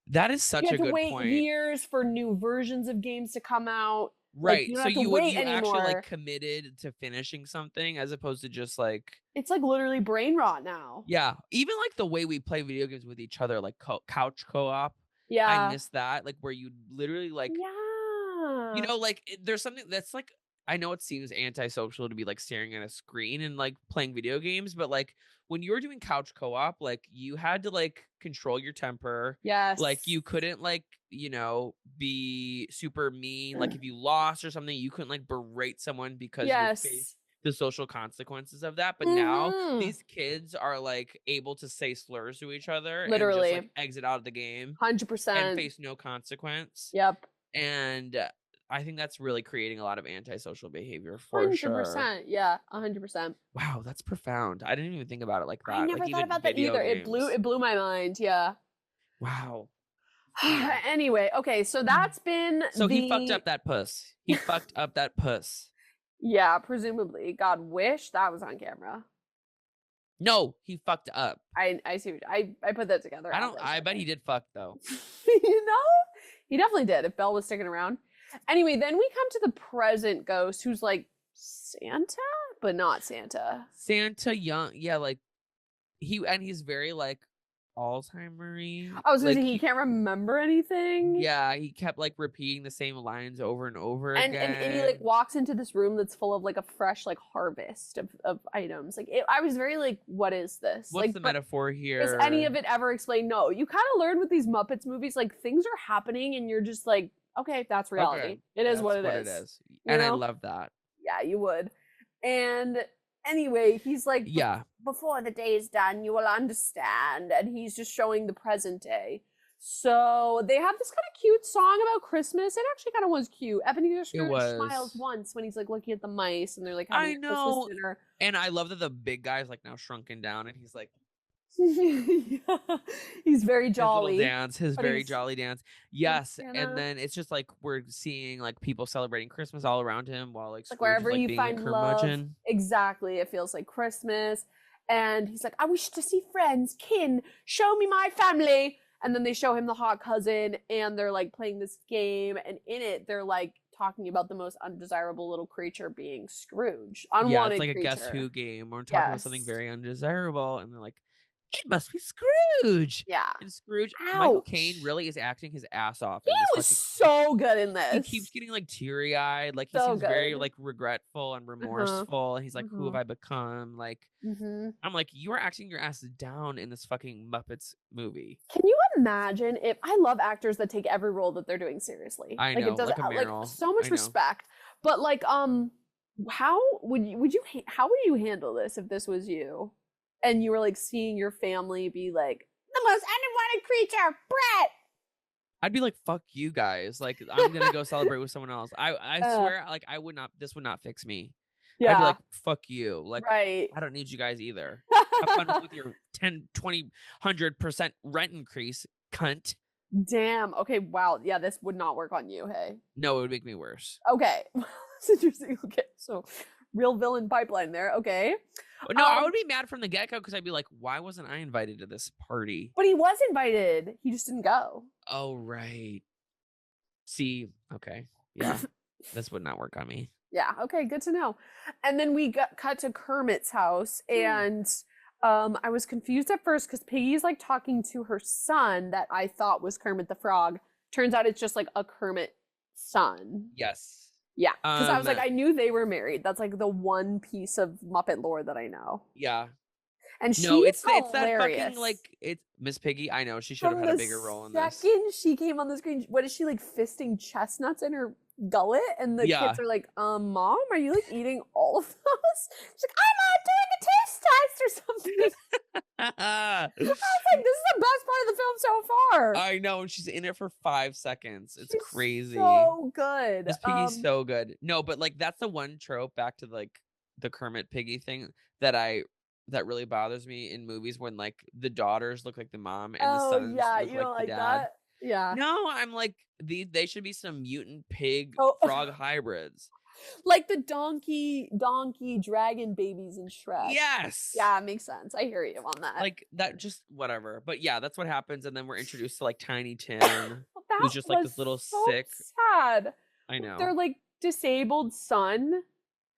That is such You a have to good wait point. years for new versions of games to come out. Right. you don't So have to you wait actually anymore. like committed to finishing something as opposed to just like It's like literally brain rot now. yeah, even like the way we play video games with each other, like couch co-op. Yeah. I miss that, like where you literally like Yeah. you know, like there's something that's like I know it seems antisocial to be like staring at a screen and like playing video games, but like when you were doing couch co-op, like you had to like control your temper. Yes. Like you couldn't like, you know, be super mean. Like if you lost or something, you couldn't like berate someone because you faced the social consequences of that. But now Mhm. these kids are like able to say slurs to each other Literally. and just like exit out of the game 100%. and face no consequence. Yep. And I think that's really creating a lot of antisocial behavior for 100%. sure. Yeah, 100%. Wow, that's profound. I didn't even think about it like that. I never like, thought even about that video either. games. It blew my mind. Yeah. Wow. Anyway, okay, so that's been So he fucked up that puss. He fucked up that puss. Yeah, presumably. God wish that was on camera. No, he fucked up. I see what I put that together. I bet he did fuck though. You know? He definitely did if Belle was sticking around. Anyway, then we come to the present ghost who's like Santa, but not Santa. Santa young, yeah, like he's very like Alzheimer-y. I was gonna Like say he can't remember anything. yeah, he kept like repeating the same lines over and over And again. he like walks into this room that's full of like a fresh like harvest of items. Like I was very like, what is this? What's like, the but metaphor here? is any of it ever explained? No. You kind of learn with these Muppets movies, like things are happening and you're just like, okay, that's reality. Okay, It is that's what it is. And I know? love that. Yeah, you would. And anyway, he's like, Yeah. Before the day is done, you will understand. and he's just showing the present day. So they have this kind of cute song about Christmas. It actually kind of was cute. Ebenezer Scrooge smiles was. once when he's like looking at the mice and they're like having I a know. Christmas dinner. And I love that the big guy's like now shrunken down and he's like Yeah. He's very jolly. his little dance, his but very he's- jolly dance. Yes, Santa. and then it's just like we're seeing like people celebrating Christmas all around him while like, Like Scrooge wherever is, like, you being find a love. curmudgeon. Exactly. It feels like Christmas. And he's like, I wish to see friends, kin, show me my family. And then they show him the hot cousin and they're like playing this game. And in it, they're like talking about the most undesirable little creature being Scrooge. Unwanted Yeah, it's like creature. a Guess Who game. We're talking about something Yes. very undesirable, and they're like, "It must be Scrooge." Yeah. And Scrooge, Michael Ouch. Caine really is acting his ass off. He in was this so good in fucking, this. he keeps getting like teary eyed, like he So seems very good. like regretful and remorseful, and he's like, "Who have I become?" Like, Mm-hmm. I'm like, you are acting your ass down in this fucking Muppets movie. Can you imagine if I love actors that take every role that they're doing seriously? I Like know, it doesn't like a Meryl. so much I know. respect. But like how would you handle this if this was you? And you were like seeing your family be like The most unwanted creature, Brett! I'd be like, fuck you guys. Like, I'm gonna go celebrate with someone else. I swear, like, I would not, this would not fix me. I'd be like, fuck you. Like, right. I don't need you guys either. Have fun with your 10, 20, 100% rent increase, cunt. Damn. Okay, wow. Yeah, this would not work on you, hey. No, it would make me worse. Okay. That's interesting. Okay. So real villain pipeline there. Okay. But no, I would be mad from the get-go because I'd be like, why wasn't I invited to this party? But he was invited. He just didn't go. Oh, right. See, okay. Yeah. This would not work on me. Yeah. Okay. Good to know. And then we got cut to Kermit's house, and I was confused at first because Piggy's like talking to her son that I thought was Kermit the Frog. Turns out it's just like a Kermit son. Yes. Yeah. Because I was like, Um, I knew they were married. That's like the one piece of Muppet lore that I know. Yeah. And she's No, it's that hilarious. fucking like it's Miss Piggy. I know she should have From had a the bigger role in this. second she came on the screen, what is she like fisting chestnuts in her gullet? And the Yeah. kids are like, Mom, are you like eating all of those? She's like, I'm doing a taste test or something. I was like, this is the best part of the film so far. I know, and she's in it for 5 seconds. It's She's crazy. So good. Miss Piggy's so good. No, but like that's the one trope back to like the Kermit Piggy thing that really bothers me in movies when like the daughters look like the mom and the sons yeah, look you don't like like the dad. that? Yeah. No, I'm like they should be some mutant pig Oh. frog hybrids. Like the donkey dragon babies in Shrek. Yes. Yeah, it makes sense. I hear you on that. Like that, just whatever. But yeah, that's what happens, and then we're introduced to like Tiny Tim, Well, that who's just like was this little so sick. sad. I know. Their like disabled son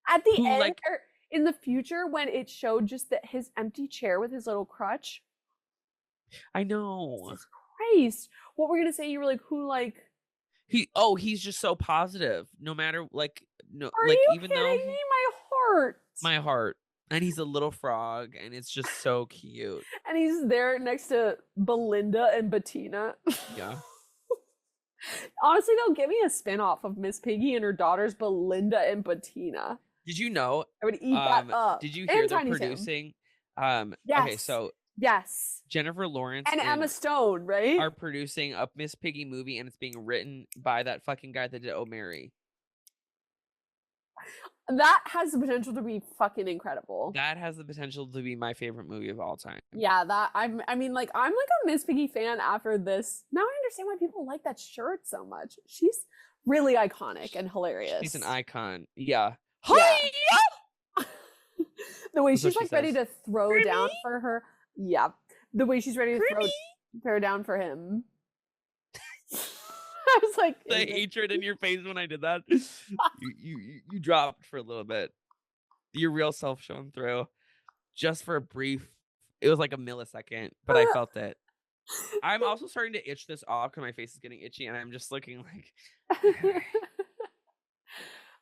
at the Who, end like- or in the future when it showed just that his empty chair with his little crutch. I know. Jesus Christ. What we're gonna say, you were like, who like He's just so positive. No matter like no are like you even kidding though me? My heart. my heart, and he's a little frog, and it's just so cute. And he's there next to Belinda and Bettina. Yeah. Honestly, though, give me a spin-off of Miss Piggy and her daughters Belinda and Bettina. Did you know? I would eat that up. Did you And hear they're Tiny Tim. producing? Okay, Yes. so Yes. Jennifer Lawrence And Emma Stone, right? are producing a Miss Piggy movie, and it's being written by that fucking guy that did Oh Mary. That has the potential to be fucking incredible. That has the potential to be my favorite movie of all time. Yeah, that I'm like a Miss Piggy fan after this. Now I understand why people like that shirt so much. She's really iconic and hilarious. She's an icon. Yeah. Yeah. The way That's what she's she like ready says. to throw down for her. Yeah. The way she's ready to throw down for him. I was like, The hatred in your face when I did that. you dropped for a little bit. Your real self shone through. Just for a brief. It was like a millisecond, but I felt it. I'm also starting to itch this off because my face is getting itchy, and I'm just looking like.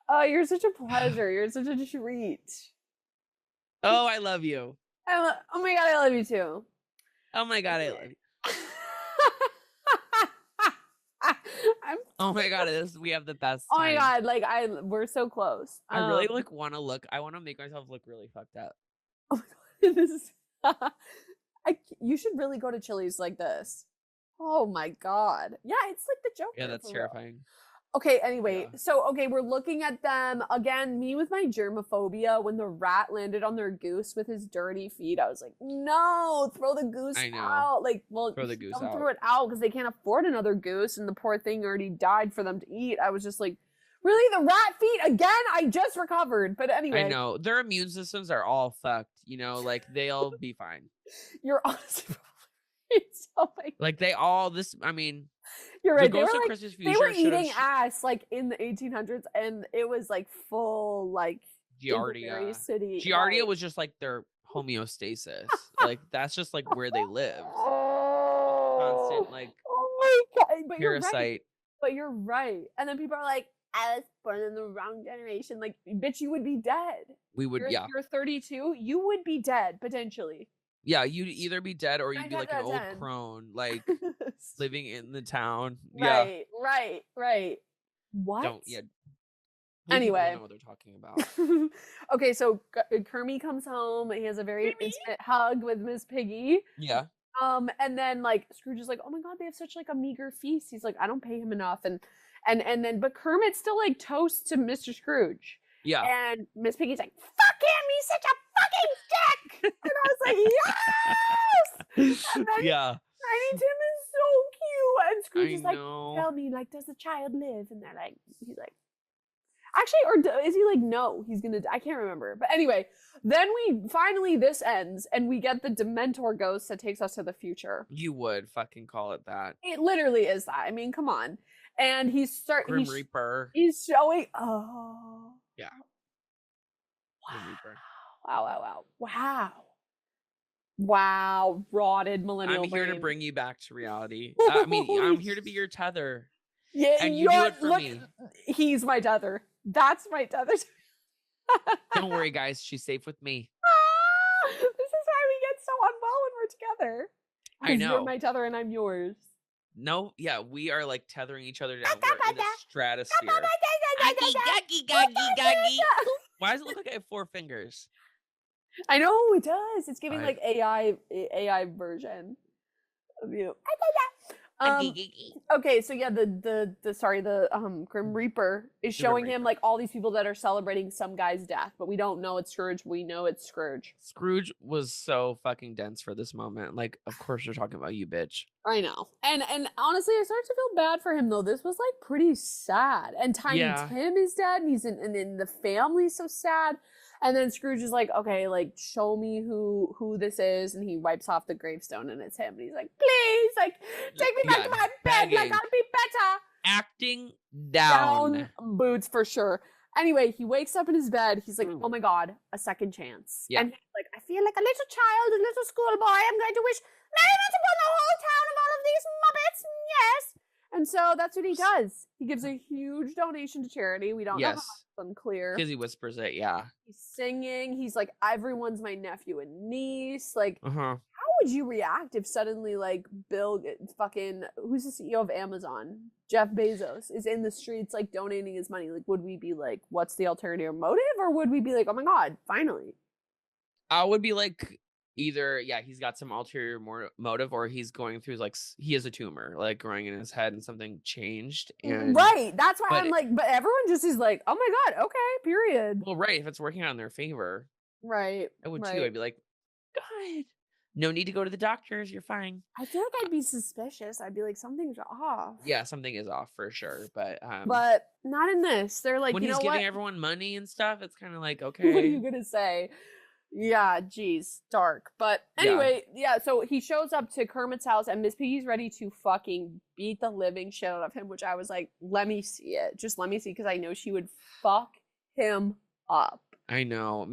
Oh, you're such a pleasure. You're such a treat. Oh, I love you. Oh my god, I love you too. Oh my god, I love you. I'm Oh my god, we have the best Oh time. my god, like we're so close. I really like want to look. I want to make myself look really fucked up. Oh my god, this is. You should really go to Chili's like this. Oh my god, yeah, it's like the Joker. Yeah, that's for real. terrifying. Okay, anyway, Yeah. so we're looking at them again. Me with my germophobia, when the rat landed on their goose with his dirty feet, I was like, no, throw the goose I know. out. Like, well, Throw the goose don't out. throw it out because they can't afford another goose, and the poor thing already died for them to eat. I was just like, really, the rat feet again? I just recovered, but anyway. I know their immune systems are all fucked. You know, like they'll be fine. You're honestly it's so like they all this. I mean. You're right. The Ghost of Christmas Future they were eating ass like in the 1800s, and it was like full like Giardia. City. Giardia was just like their homeostasis. Like that's just like where they live. Oh, constant like oh my god! But parasite. You're right. And then people are like, "I was born in the wrong generation." Like, bitch, you would be dead. We would, yeah. You're 32. You would be dead potentially. Yeah, you'd either be dead or you'd be like an old crone, like living in the town. Right, right. What? Don't, yeah. Anyway, know what they're talking about. Okay, so Kermie comes home. He has a very intimate hug with Miss Piggy. Yeah. And then like Scrooge is like, oh my god, they have such like a meager feast. He's like, I don't pay him enough, and then but Kermit still like toasts to Mr. Scrooge. Yeah. And Miss Piggy's like, fuck him, he's such a fucking dick. And I was like, yes. And then yeah. Tiny Tim is so cute, and Scrooge is like, know. tell me, like, does the child live? And they're like, he's like. Actually, or is he like, no, he's gonna die? I can't remember. But anyway, then this ends, and we get the Dementor ghost that takes us to the future. You would fucking call it that. It literally is that. I mean, come on. And Grim Reaper. He's showing, Yeah. Wow. Wow, rotted millennial I'm here brain. to bring you back to reality. I mean, I'm here to be your tether. Yeah, and you do it for me. He's my tether. That's my tether. Don't worry, guys. She's safe with me. This is why we get so unwell when we're together. I know. You're my tether and I'm yours. No, yeah, we are like tethering each other down. We're in the stratosphere. Why does it look like I have 4 fingers? I know it does. It's giving like AI version of you. Okay, so yeah, the Grim Reaper is showing him like all these people that are celebrating some guy's death, but we don't know it's Scrooge. We know it's Scrooge. Scrooge was so fucking dense for this moment. Like, of course they're talking about you, bitch. I know. And honestly, I started to feel bad for him though. This was like pretty sad. And Tiny Tim is dead, and and then the family's so sad. And then Scrooge is like, okay, like, show me who this is. And he wipes off the gravestone, and it's him. And he's like, please, like, take me back to my bed. Like, I'll be better. Acting down. Boots for sure. Anyway, he wakes up in his bed. He's like, oh my God, a second chance. Yeah. And he's like, I feel like a little child, a little schoolboy. I'm going to wish merriment upon the whole town of all of these muppets. Yes. And so that's what he does. He gives a huge donation to charity. We don't know how much, it's unclear. Because he whispers it, yeah. He's singing. He's like, everyone's my nephew and niece. Like, how would you react if suddenly, like, Bill, fucking, who's the CEO of Amazon? Jeff Bezos is in the streets, like, donating his money. Like, would we be like, what's the ulterior motive? Or would we be like, oh my God, finally? I would be like, either, yeah, he's got some ulterior motive, or he's going through, like, he has a tumor, like, growing in his head and something changed. And, right. That's why I'm like, but everyone just is like, oh my God, okay, period. Well, right. If it's working out in their favor. Right. I would too. I'd be like, God, no need to go to the doctors. You're fine. I feel like I'd be suspicious. I'd be like, something's off. Yeah, something is off for sure. But not in this. They're like, when you know he's giving what? everyone money and stuff, it's kind of like, okay. What are you gonna say? Yeah, geez, dark. But anyway, yeah, so he shows up to Kermit's house, and Miss Piggy's ready to fucking beat the living shit out of him, which I was like, let me see it. Just let me see, because I know she would fuck him up. I know.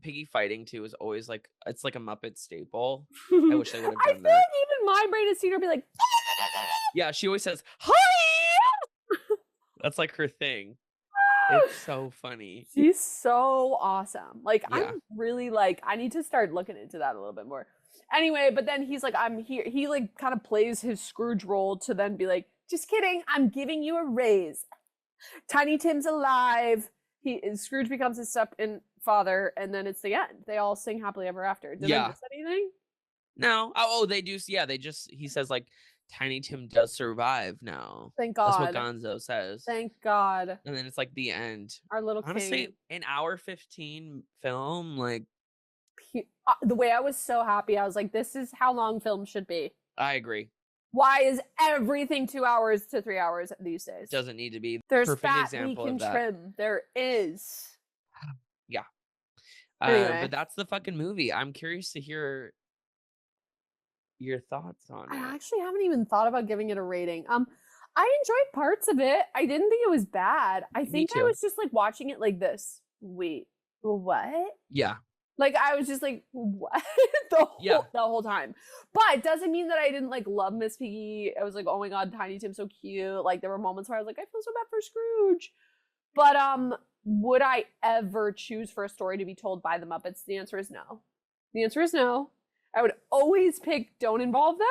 Piggy fighting too is always like it's like a Muppet staple. I wish they would have I done feel that. like even my brain has seen her be like, Yeah, she always says, "Hi." That's like her thing. It's so funny. she's so awesome. Like, Yeah. I'm really like, I need to start looking into that a little bit more. Anyway, but then he's like, I'm here. He like kind of plays his Scrooge role to then be like, just kidding, I'm giving you a raise. Tiny Tim's alive. Scrooge becomes his stepfather, and then it's the end. They all sing happily ever after. Did I miss anything? No. Oh, they do. Yeah, he says like Tiny Tim does survive now. Thank That's what God. Gonzo says. Thank God. And then it's like the end. Our little Honestly, king. an hour 15 film, like The way I was so happy, I was like, this is how long film should be. I agree. Why is everything 2 hours to 3 hours these days? Doesn't need to be. There's Perfect fat example we can of that. trim. There is. Yeah. Anyway. But that's the fucking movie. I'm curious to hear your thoughts on it. I actually haven't even thought about giving it a rating. I enjoyed parts of it. I didn't think it was bad. I think I too. was just like watching it like this. Wait, what? Yeah. Like I was just like, what? the whole time. But it doesn't mean that I didn't like love Miss Piggy. I was like, oh my God, Tiny Tim's so cute. Like there were moments where I was like, I feel so bad for Scrooge. But would I ever choose for a story to be told by the Muppets? The answer is no. The answer is no. I would always pick don't involve them.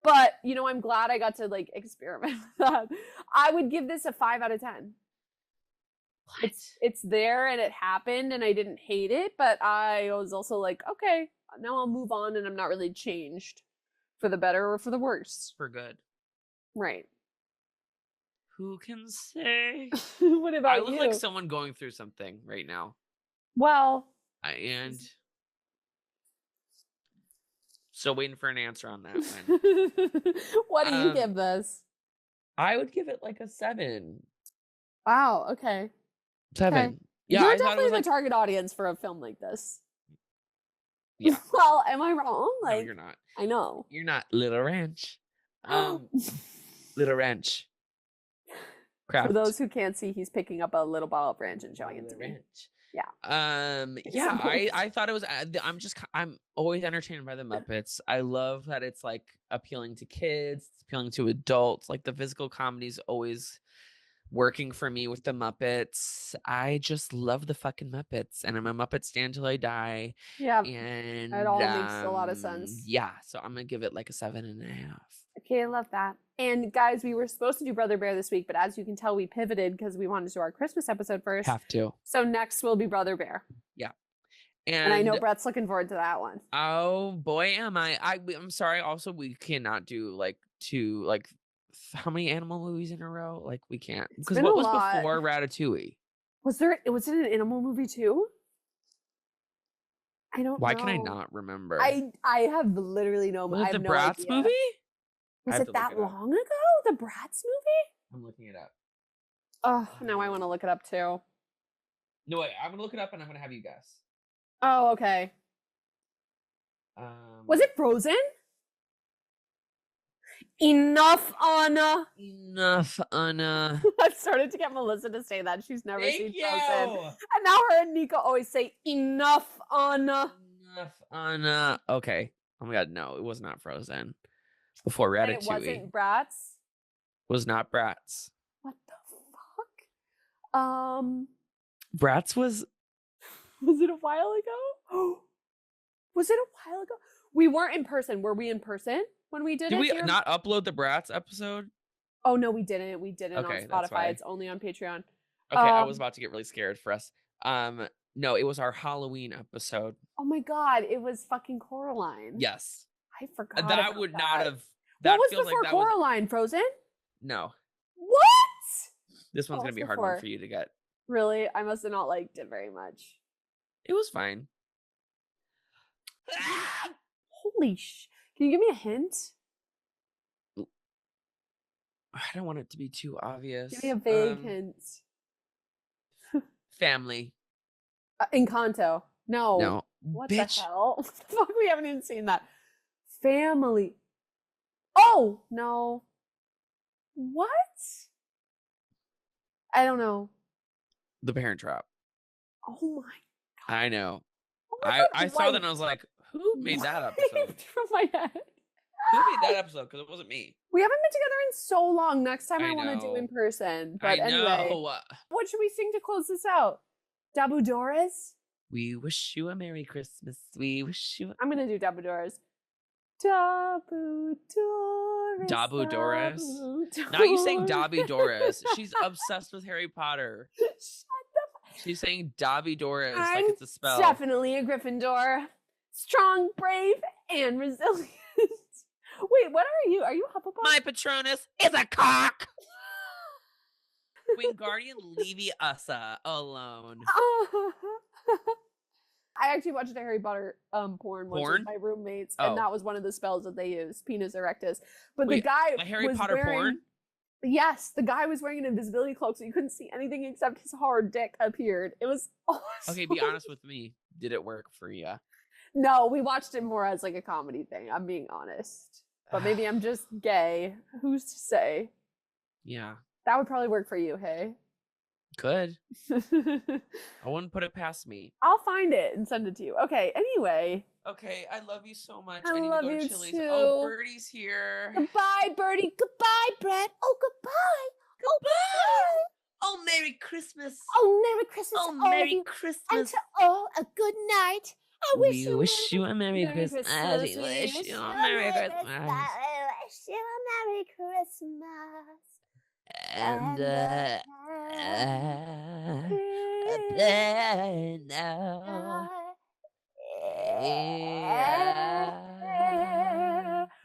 But, you know, I'm glad I got to like experiment with that. I would give this a 5 out of 10. What? It's there and it happened and I didn't hate it, but I was also like, okay, now I'll move on and I'm not really changed for the better or for the worse. For good. Right. Who can say? What about I you? look like someone going through something right now. Well. And still waiting for an answer on that one. What do you give this? I would give it like a 7. Wow, okay. 7. Okay. Yeah, You're I thought it definitely was the like target audience for a film like this. Yeah. Well, am I wrong? Like no, you're not. I know. You're not Little Ranch. Little Ranch. Craft. For those who can't see, he's picking up a little bottle of ranch and showing it to me. Ranch. Yeah. Yeah, I thought it was I'm always entertained by the Muppets. I love that it's like appealing to kids, it's appealing to adults. Like the physical comedy's always working for me with the Muppets. I just love the fucking Muppets, and I'm a Muppet stan till I die. Yeah. And it all makes a lot of sense. Yeah, so I'm gonna give it like a 7.5. Okay, I love that. And guys, we were supposed to do Brother Bear this week, but as you can tell, we pivoted because we wanted to do our Christmas episode first. Have to. So next will be Brother Bear. Yeah. And I know Brett's looking forward to that one. Oh boy, am I! I'm sorry. Also, we cannot do how many animal movies in a row? Like we can't, because what was before Ratatouille? Was it an animal movie too? I don't know. Why can I not remember? I have literally no. Was I it have the no Bratz idea. movie? Was it that long ago? The Bratz movie? I'm looking it up. Oh, now I want to look it up too. No, wait. I'm gonna look it up and I'm gonna have you guess. Oh, okay. Was it Frozen? Enough, Anna. Enough, Anna. I've started to get Melissa to say that. She's never seen Frozen. You. And now her and Nika always say, enough, Anna. Enough, Anna. Okay. Oh my God, no, it was not Frozen. Before Ratatouille. And it wasn't Bratz? Was not Bratz. What the fuck? Bratz was... Was it a while ago? Was it a while ago? We weren't in person. Were we in person when we did it? Did we not upload the Bratz episode? Oh, no, we didn't. We didn't okay, on Spotify. It's only on Patreon. Okay, I was about to get really scared for us. No, it was our Halloween episode. Oh my God, it was fucking Coraline. Yes. I forgot That would not have... What was before Coraline? Frozen? No. What? This one's going to be a hard one for you to get. Really? I must have not liked it very much. It was fine. Holy sh! Can you give me a hint? I don't want it to be too obvious. Give me a vague hint. Family. Encanto. No. No. What Bitch. the hell? What the fuck? We haven't even seen that. Family. Oh, no. What? I don't know. The Parent Trap. Oh my I know. Oh my God, I saw that and I right. was like, who made that episode? Wiped from my head. Who made that episode? Because it wasn't me. We haven't been together in so long. Next time I I want to do know. in person. I But anyway, know. what should we sing to close this out? Dabu Doris? We wish you a Merry Christmas. We wish you. I'm going to do Dabu Doris. Dabu Doris. Dabu Doris? Dabu Now you saying Doris. Dobby Doris. She's obsessed with Harry Potter. Shut the She's saying Dobby Doris like I'm it's a spell. definitely a Gryffindor. Strong, brave, and resilient. Wait, what are you? Are you Hufflepuff? My Patronus is a cock. Wingardium Leviosa alone. I actually watched a Harry Potter porn once with my roommates, and that was one of the spells that they use, penis erectus. But Wait, the guy a Harry was Potter wearing, porn? Yes, the guy was wearing an invisibility cloak, so you couldn't see anything except his hard dick appeared. It was awesome. Okay, be honest with me. Did it work for you? No, we watched it more as like a comedy thing. I'm being honest. But maybe I'm just gay. Who's to say? Yeah. That would probably work for you, hey? Could. I wouldn't put it past me. I'll find it and send it to you. Okay, anyway. Okay, I love you so much. I need love to go to you Chili's. too. Oh, Birdie's here. Goodbye, Birdie. Goodbye, Brett. Oh, goodbye. Goodbye. Oh, Merry Christmas. Oh, Merry Christmas. Oh, to all of Merry you. Christmas. And to all, a good night. I wish We wish you a Merry Christmas. Christmas. We wish you a Merry Christmas. I wish you a Merry Christmas. And no.